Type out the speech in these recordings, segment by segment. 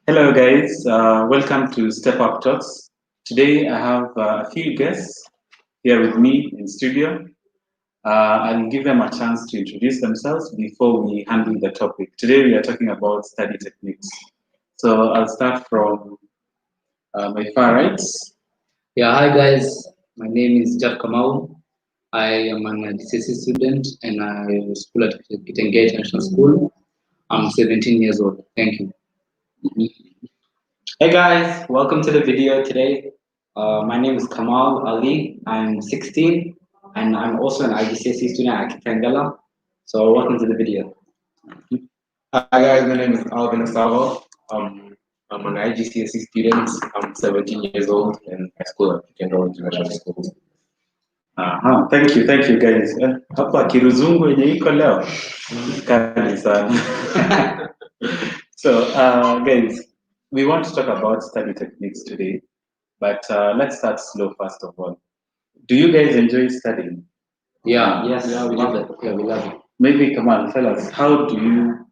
Hello, guys. Welcome to Step Up Talks. Today, I have a few guests here with me in studio. I'll give them a chance to introduce themselves before we handle the topic. Today, we are talking about study techniques. So I'll start from my far right. Yeah, hi guys. My name is Jeff Kamau. I am an GCSE student and I school at Kitengate National School. I'm 17 years old. Thank you. Hey guys, welcome to the video today. My name is Kamal Ali. I'm 16 and I'm also an IGCSE student at Kitengela. So welcome to the video. Hi guys, my name is Alvin Asavo. I'm an IGCSE student. I'm 17 years old and I school at Kendall International School. Thank you guys. Hapa kiruzungu yenye iko leo kali sana. So guys, we want to talk about study techniques today, but let's start slow first of all. Do you guys enjoy studying? Yeah, Yes. yeah, we love it. Yeah, we love it. Maybe come on, tell us, how do you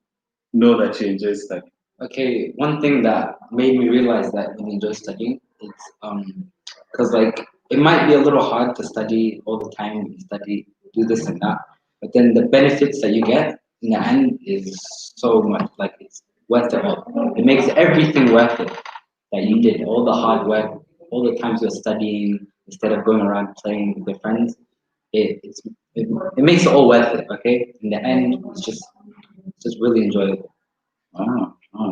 know that you enjoy studying? Okay, one thing that made me realize that I enjoy studying is because like it might be a little hard to study all the time, study, do this and that, but then the benefits that you get in the end is so much like it's worth it all. It makes everything worth it that you did, all the hard work, all the times you're studying instead of going around playing with your friends. It makes it all worth it. Okay, in the end, it's just really enjoyable.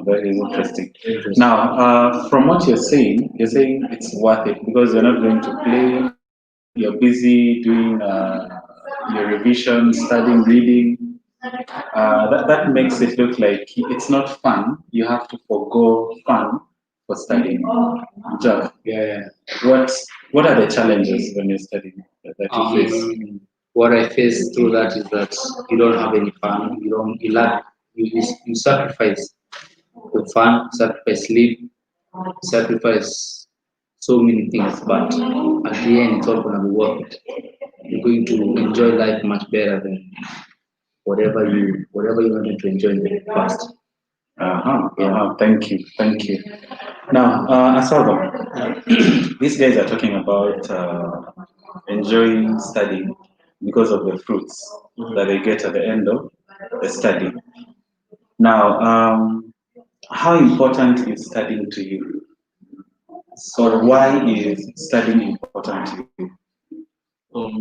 That is interesting. Now, from what you're saying it's worth it because you're not going to play, you're busy doing your revision, studying, reading. That makes it look like it's not fun. You have to forego fun for studying. Jeff, Yeah. what are the challenges when you're studying that you face? What I face through that is that you don't have any fun. You sacrifice the fun, sacrifice sleep, sacrifice so many things, but at the end it's all gonna be worth it. You're going to enjoy life much better than whatever you wanted to enjoy in the past. Thank you. Now, Asado, these guys are talking about enjoying studying because of the fruits that they get at the end of the study. Now, how important is studying to you? Or why is studying important to you?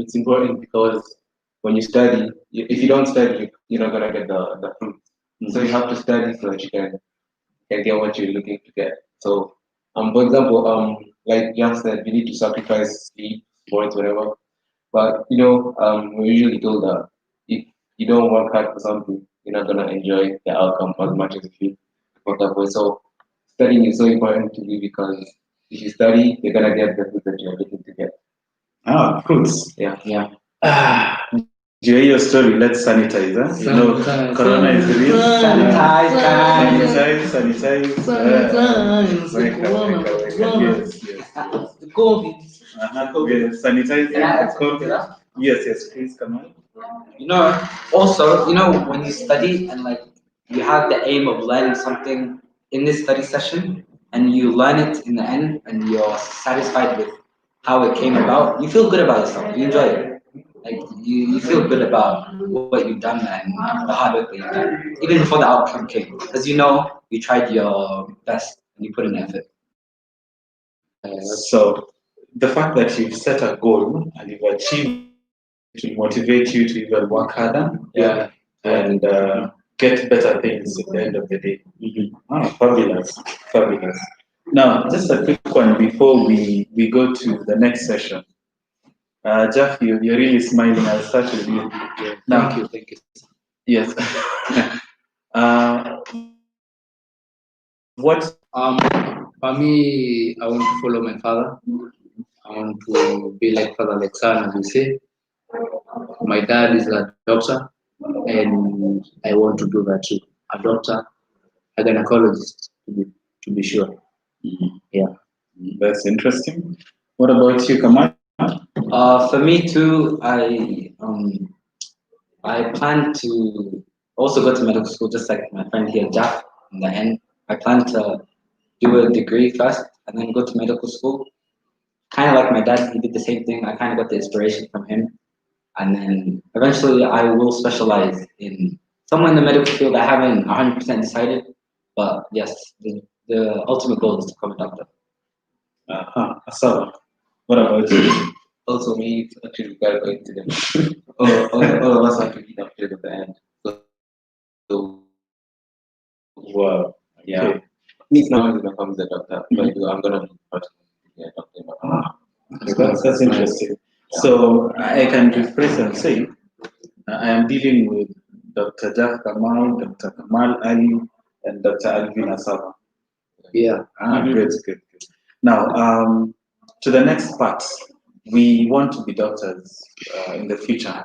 It's important because when you study, if you don't study, you're not gonna get the fruit. So you have to study so that you can get what you're looking to get. So, for example, like Jan said, you need to sacrifice sleep, sports, whatever. But we're usually told that if you don't work hard for something, you're not gonna enjoy the outcome as much as if you work that way. So studying is so important to you because if you study, you're gonna get the food that you're looking to get. Fruits. Yeah. Do you hear your story? Let's sanitize. Huh? You know, Corona is real. Sanitize, guys. Sanitize. Yes. The COVID. Yes, sanitize. Yeah. COVID. Yes, please come on. Also, when you study and like you have the aim of learning something in this study session and you learn it in the end and you're satisfied with how it came about, you feel good about yourself. You enjoy it. Like you feel good about what you've done and the hard work that you've done, even before the outcome came. Because you tried your best and you put in effort. So the fact that you've set a goal and you've achieved it will motivate you to even work harder. Yeah. And get better things at the end of the day. Fabulous. Now, just a quick one before we go to the next session. Jeff, you're really smiling. I'll start with you. Now, Thank you. yes. What? For me, I want to follow my father. I want to be like father, like son, as we say. My dad is a doctor, and I want to do that too. A doctor, a gynecologist, to be sure. Yeah. That's interesting. What about you, Kamal? For me too, I plan to also go to medical school just like my friend here, Jack. In the end, I plan to do a degree first and then go to medical school. Kind of like my dad, he did the same thing. I kind of got the inspiration from him. And then eventually I will specialize in somewhere in the medical field. I haven't 100% decided, but yes, the ultimate goal is to become a doctor. Asaba, what about you? Also, me, it's actually gotta go into the all of us have to be doctors at the end. So Wow. yeah, Okay. me it's not gonna become the doctor, but I'm gonna be part of the doctor. Ah, okay, that's interesting. So I can rephrase and say I am dealing with Dr. Jaf Kamal, Dr. Kamal Ali, and Dr. Alvin Asaba. Yeah. Good, good, good. Now, to the next part, we want to be doctors in the future,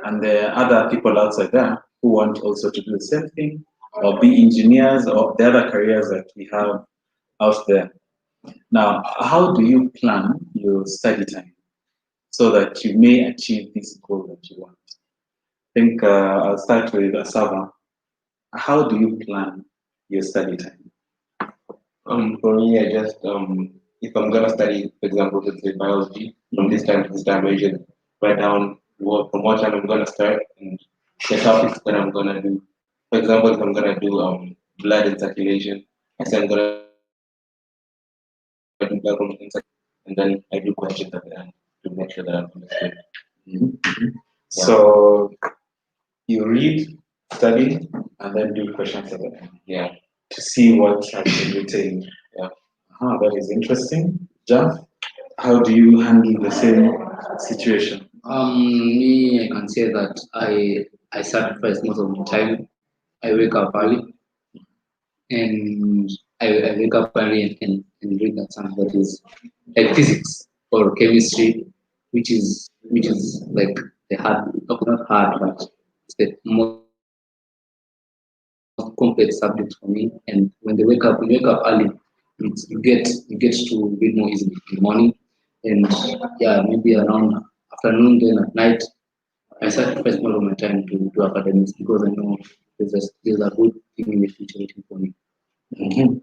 and there are other people outside there who want also to do the same thing, or be engineers, or the other careers that we have out there. Now, how do you plan your study time so that you may achieve this goal that you want? I think I'll start with Asava. How do you plan your study time? For me, I just if I'm gonna study, for example, let's say biology, from this time to this time, I just write down from what time I'm gonna start and the topics that I'm gonna do. For example, if I'm gonna do blood and circulation, I say I'm gonna do blood from inside, and then I do questions at the end to make sure that I'm understood. Mhm, mhm. So you read, study, and then do questions at the end Yeah, to see what has been retained. yeah. That is interesting. Jeff, how do you handle the same situation? Me, I can say that I sacrifice most of the time. I wake up early and I wake up early and read that something that is like physics or chemistry, which is like the hard, not hard, but it's the most complex subject for me. And when you wake up early, you get to read more easily in the morning, and yeah, maybe around afternoon, then at night, I sacrifice more of my time to do academics because I know there's a good thing in the future waiting for me. Mhm.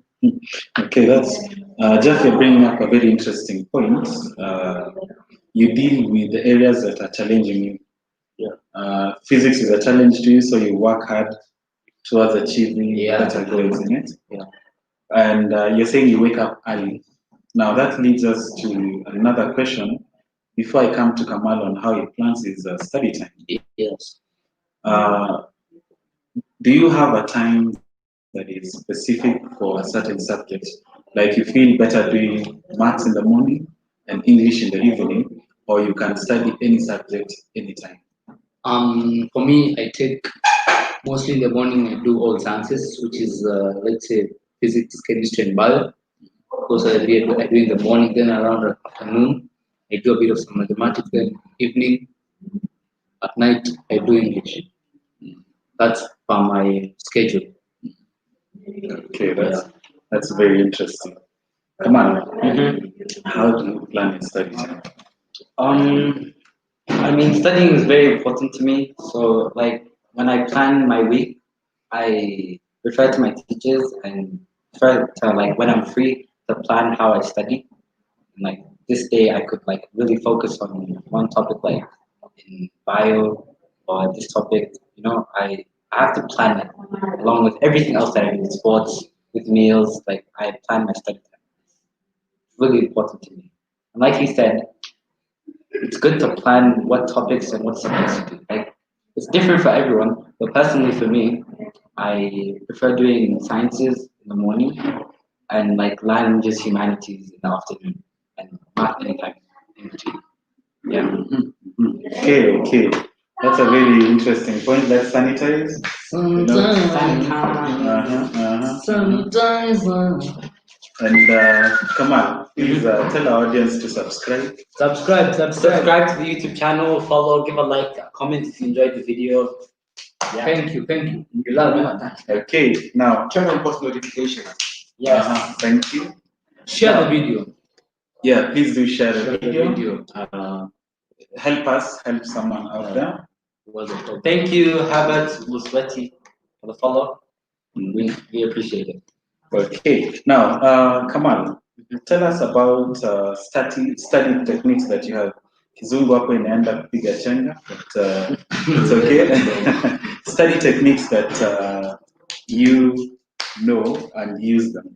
Okay, that's Jeff. You're bringing up a very interesting point. You deal with the areas that are challenging you. Yeah. Physics is a challenge to you, so you work hard towards achieving Yeah. better grades in it. Yeah. And you're saying you wake up early. Now that leads us to another question. Before I come to Kamal on how he plans his study time, Yes. uh, do you have a time that is specific for a certain subject? Like you feel better doing maths in the morning and English in the evening, or you can study any subject anytime? For me, I take mostly in the morning. I do all sciences, which is let's say physics, chemistry, and bio. Because I do in the morning. Then around the afternoon, I do a bit of some mathematics. Then evening, at night, I do English. That's for my schedule. Okay, that's very interesting. Come on, how do you plan your study time? Um, I mean, studying is very important to me. So, like, when I plan my week, I refer to my teachers and refer to, like, when I'm free to plan how I study. And, like, this day I could, like, really focus on one topic, like in bio or this topic. I have to plan it along with everything else that I do, sports, with meals. Like, I plan my study time. It's really important to me. And like you said, it's good to plan what topics and what subjects to do. Like, it's different for everyone, but personally for me, I prefer doing sciences in the morning and like languages, humanities in the afternoon, and math anytime in between. Yeah. Okay, okay. That's a very interesting point. Let's sanitize. Sometimes, Sometimes. And come on, please tell our audience to subscribe. subscribe to the YouTube channel, follow, give a like, a comment if you enjoyed the video. Yeah. Thank you. You love it. Okay, now, Turn on post notifications. Yes. thank you. Share the video. Yeah, please do share the Share the video. video. Help us help someone out there. Thank you, Herbert Musweti, for the follow. We appreciate it. Okay. Now, Kamal, tell us about study techniques that you have. Kizungu hapo inaenda kupiga chenga, but it's okay. Study techniques that you know and use them.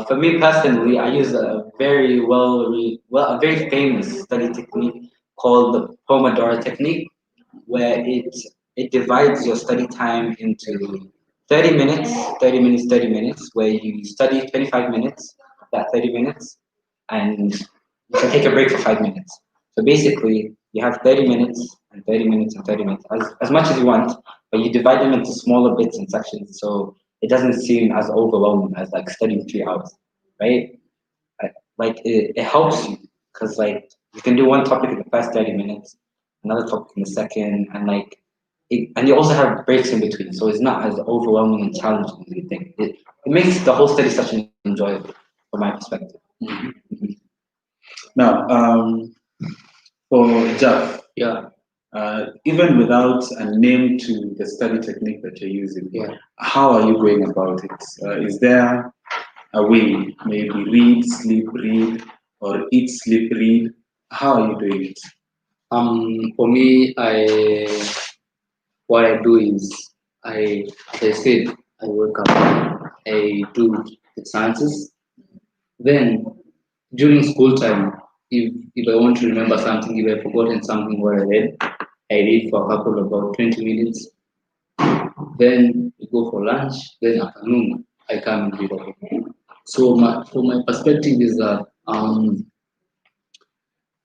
For me personally, I use a very a very famous study technique called the Pomodoro technique, where it divides your study time into 30 minutes, 30 minutes, 30 minutes, where you study 25 minutes of that 30 minutes, and you can take a break for 5 minutes. So basically, you have 30 minutes and 30 minutes and 30 minutes, as much as you want, but you divide them into smaller bits and sections. So it doesn't seem as overwhelming as like studying 3 hours, right? It helps you because like you can do one topic in the first 30 minutes, another topic in the second, and and you also have breaks in between, so it's not as overwhelming and challenging as you think. It makes the whole study session enjoyable from my perspective. Now, for Jeff, Yeah. even without a name to the study technique that you're using, Yeah. how are you going about it? Is there a way, maybe read, sleep, read, or eat, sleep, read? How are you doing it? For me, what I do is as I said, I wake up, I do the sciences. Then during school time, if I want to remember something, if I've forgotten something what I read for a couple about 20 minutes. Then we go for lunch. Then afternoon, I come and read again. So from my perspective is that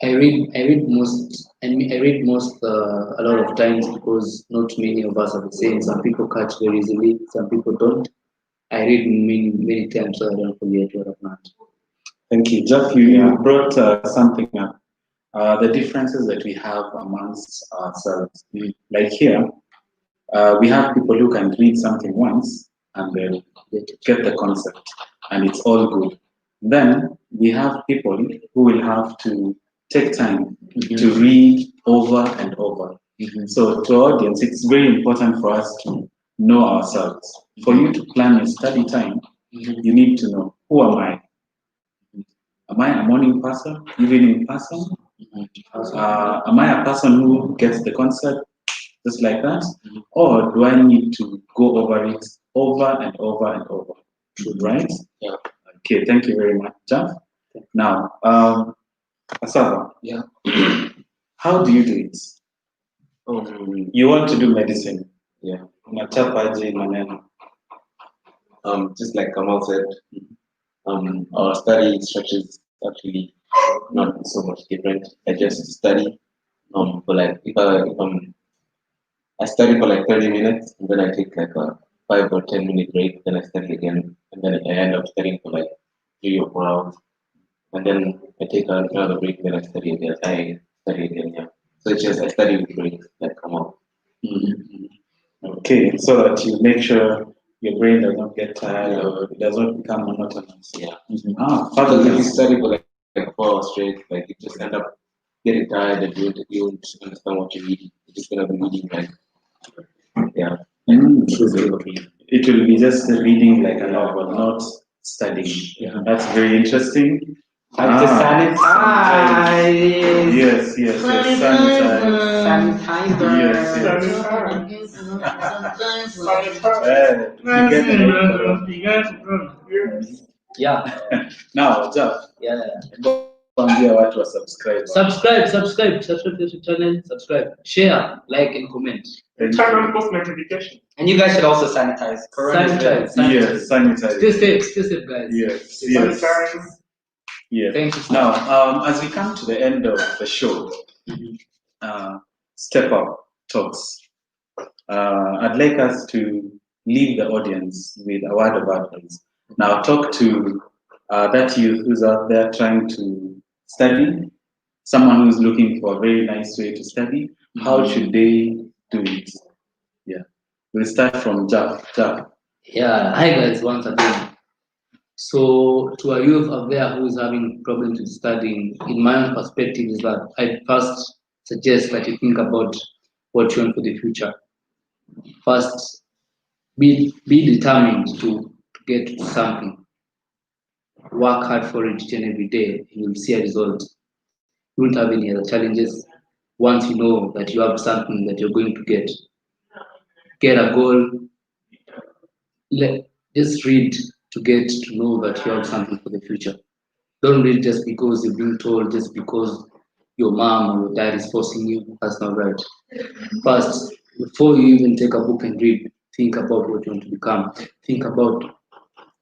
I read most a lot of times because not many of us are the same. Some people catch very easily, some people don't. I read many times so I don't forget what I've learned. Thank you. Jeff, you brought something up. The differences that we have amongst ourselves. Like here, we have people who can read something once and then get the concept, and it's all good. Then we have people who will have to take time to read over and over. So, to our audience, it's very important for us to know ourselves. For you to plan your study time, you need to know, who am I? Am I a morning person, evening person? Am I a person who gets the concept just like that? Or do I need to go over it over and over and over? Right? Yeah. Okay, thank you very much, Jeff. Now, Asava, Yeah. how do you do it? You want to do medicine. Yeah. Unachapaje maneno. Just like Kamal said, our study structure is actually not so much different. I just study for like I study for like 30 minutes and then I take like a 5 or 10 minute break, then I study again, and then I end up studying for like 3 or 4 hours. And then I take another break, then I study again. Yeah. So it's just I study with breaks that come up. Okay, so that you make sure your brain does not get tired or it does not become monotonous. Yeah. Further, Because if you study for like 4 hours straight, like you just end up getting tired and you won't understand what you're reading. You're just gonna be reading like it will be just reading like a novel, not studying. Yeah. That's very interesting. Time to sanitize. Yes, sanitize. Sanitizer. Yeah. Now, Jeff. Yeah. What was subscribe. Subscribe to the channel, subscribe, share, like, and comment. Turn on post notification. And you guys should also sanitize. Sanitize. Yes, sanitize. Stay safe, guys. Yes. Sanitize. Yeah. Thank you. Now, as we come to the end of the show, step up talks. I'd like us to leave the audience with a word of advice. Now, talk to that youth who's out there trying to study, someone who's looking for a very nice way to study. How should they do it? Yeah. We'll start from Jeff. Yeah, hi guys, once again. So, to a youth out there who is having problems with studying, in my own perspective, is that I first suggest that you think about what you want for the future. First, be determined to get to something, work hard for it each and every day, and you'll see a result. You won't have any other challenges once you know that you have something that you're going to get. Get a goal, just read to get to know that you have something for the future. Don't read just because you're being told, just because your mom or your dad is forcing you. That's not right. First, before you even take a book and read, think about what you want to become. Think about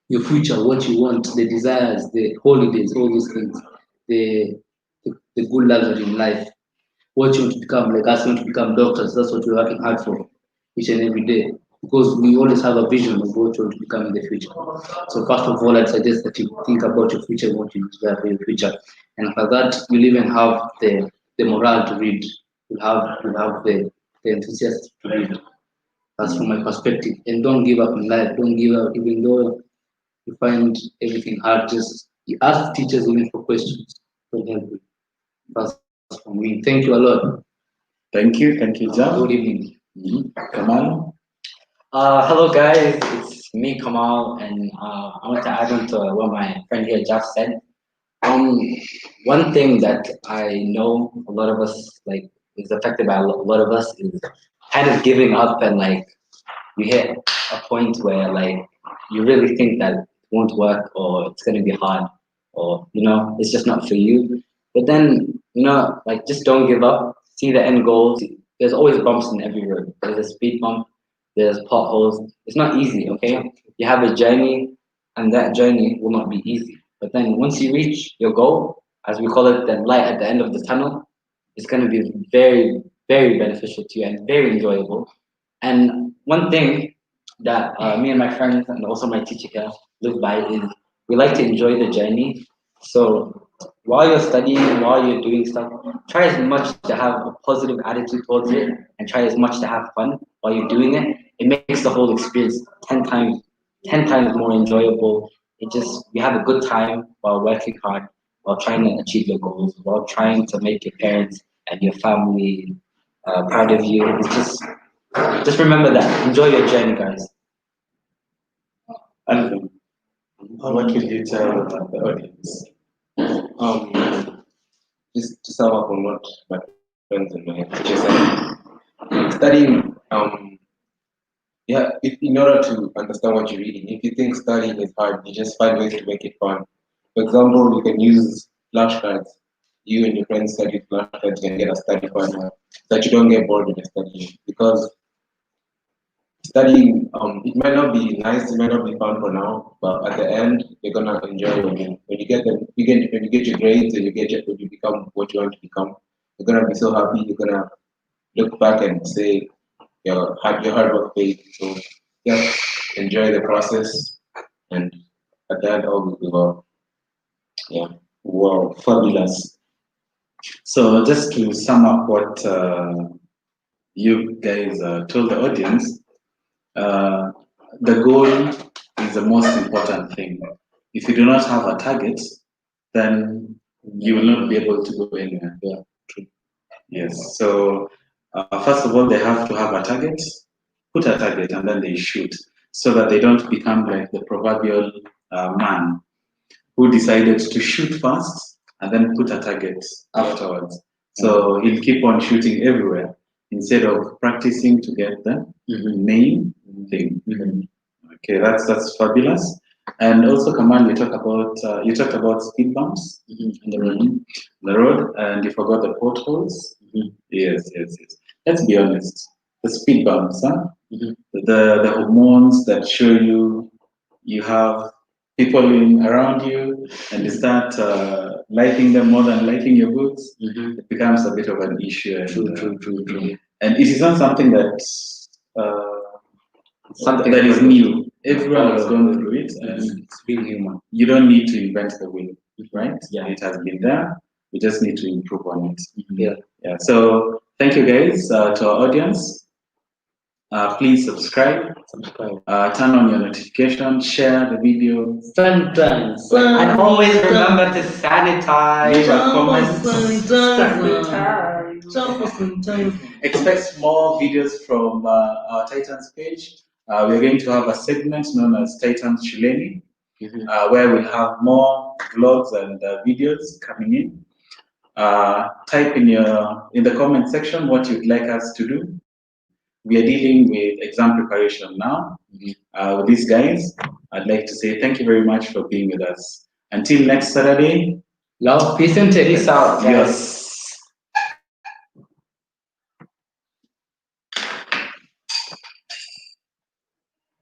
your future, what you want, the desires, the holidays, all those things, the good luxury in life. What you want to become, like us want to become doctors, that's what we're working hard for each and every day. Because we always have a vision of what you want to become in the future. So first of all, I'd suggest that you think about your future, what you desire for your future. And after that, you'll even have the morale to read. You'll have the enthusiasm to read. That's from my perspective. And don't give up in life. Don't give up, even though you find everything hard. Just you ask teachers even for questions. Don't help you. That's from me. Thank you a lot. Thank you, Good Jam. evening. Kamal. Hello guys, it's me Kamal, and I want to add on to what my friend here Jeff said. Um, One thing that I know a lot of us like is affected by a lot of us is kind of giving up, and like you hit a point where like you really think that it won't work or it's gonna be hard or it's just not for you. But then like just don't give up. See the end goal. There's always bumps in every road. There's a speed bump. There's potholes. It's not easy. Okay, you have a journey, and that journey will not be easy. But then once you reach your goal, as we call it, the light at the end of the tunnel, it's going to be very, very beneficial to you and very enjoyable. And one thing that me and my friends and also my teacher here live by is we like to enjoy the journey. So while you're studying, while you're doing stuff, try as much to have a positive attitude towards it and try as much to have fun while you're doing it. It makes the whole experience 10 times more enjoyable. It just you have a good time while working hard, while trying to achieve your goals, while trying to make your parents and your family proud of you. It's just remember that. Enjoy your journey, guys. Alvin, what will you tell the audience? Just to sum up on what my friends and my teacher said, studying, yeah, if in order to understand what you're reading, if you think studying is hard, you just find ways to make it fun. For example, you can use flashcards. You and your friends study flashcards, you can get a study partner so that you don't get bored with the studying. Because studying, it might not be nice, it might not be fun for now, but at the end, you're gonna enjoy when you get them. When you get your grades and when you become what you want to become. You're gonna be so happy. You're gonna look back and say your hard work paid. So yeah, enjoy the process, and at the end, all will be well. Yeah. Wow, fabulous. So just to sum up what you guys told the audience, uh, the goal is the most important thing. If you do not have a target, then you will not be able to go anywhere. Yeah, true. Yes. So first of all, they have to have a target, put a target, and then they shoot, so that they don't become like the proverbial man who decided to shoot first and then put a target afterwards. So he'll keep on shooting everywhere instead of practicing to get the main thing. Okay, that's fabulous. And also, Kamal, you talked about speed bumps the road, and you forgot the potholes. Yes. Let's be honest. The speed bumps, huh? The hormones that show you have people around you, and you start liking them more than liking your books. It becomes a bit of an issue. And, True. And it is not something that that is new. Everyone has gone through it, and It's being human. you don't need to invent the wheel, right? Yeah. It has been there. We just need to improve on it. Yeah. So thank you guys to our audience. Please subscribe. Turn on your notification. Share the video. And always remember to sanitize. Leave a comment. Sanitize. Expect more videos from our Titans page. we're going to have a segment known as Titans Shuleni, where we'll have more vlogs and videos coming in. Type in the comment section what you'd like us to do. We are dealing with exam preparation now with these guys. I'd like to say thank you very much for being with us. Until next Saturday. Love, peace, and Peace out. Yes.